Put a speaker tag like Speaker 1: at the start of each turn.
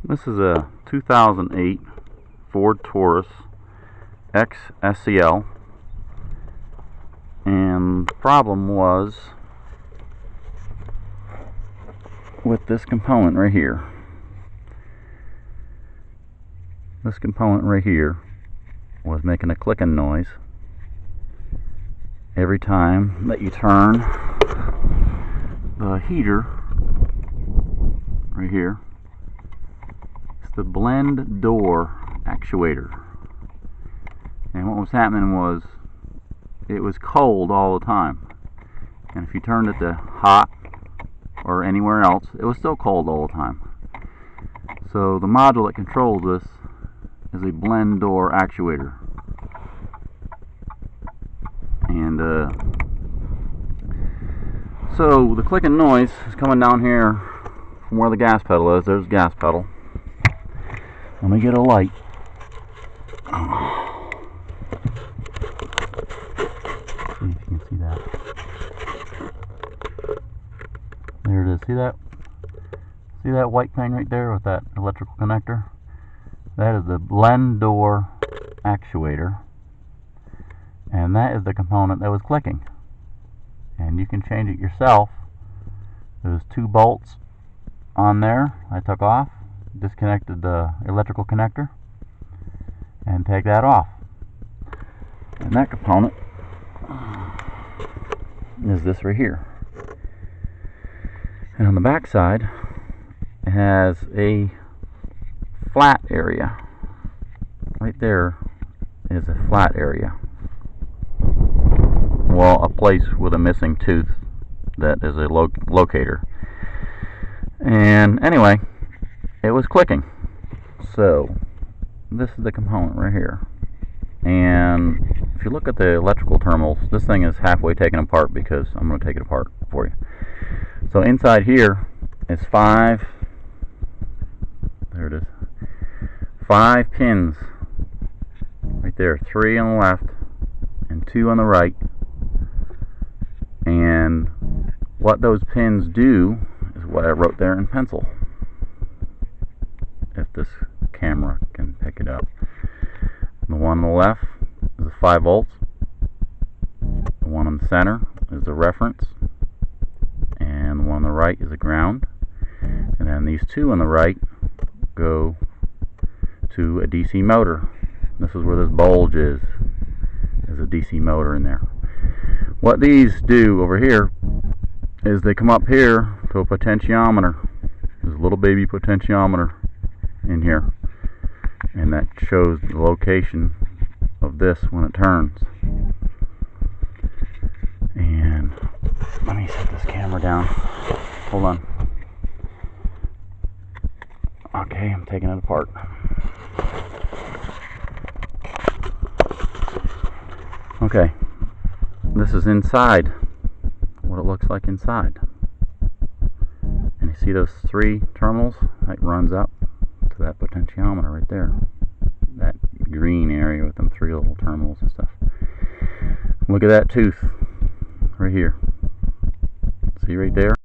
Speaker 1: This is a 2008 Ford Taurus X SEL, and the problem was with this component right here. This component right here was making a clicking noise every time that you turn the heater right here. It's the Blend Door Actuator, and what was happening was it was cold all the time, and if you turned it to hot or anywhere else, it was still cold all the time. So the module that controls this is a Blend Door Actuator, and so the clicking noise is coming down here from where the gas pedal is. There's the gas pedal. Let me get a light. See if you can see that. There it is. See that? See that white thing right there with that electrical connector? That is the Blend Door Actuator, and that is the component that was clicking. And you can change it yourself. There's 2 bolts on there I took off, disconnected the electrical connector, and take that off. And that component is this right here. And on the back side, it has a flat area. Right there is a flat area. Well, a place with a missing tooth that is a locator. And anyway, it was clicking. So this is the component right here. And if you look at the electrical terminals, this thing is halfway taken apart because I'm going to take it apart for you. So inside here is 5, there it is, 5 pins right there, 3 on the left and 2 on the right. And what those pins do is what I wrote there in pencil, if this camera can pick it up. The one on the left is the 5 volts, the one in the center is the reference, and the one on the right is the ground. And then these 2 on the right go to a DC motor. This is where this bulge is. There's a DC motor in there. What these do over here is they come up here to a potentiometer. There's a little baby potentiometer in here, and that shows the location of this when it turns. And let me set this camera down. Hold on. Okay, I'm taking it apart. Okay, this is inside, what it looks like inside. And you see those 3 terminals? That runs up to that potentiometer right there. That green area with them 3 little terminals and stuff. Look at that tooth right here. See right there?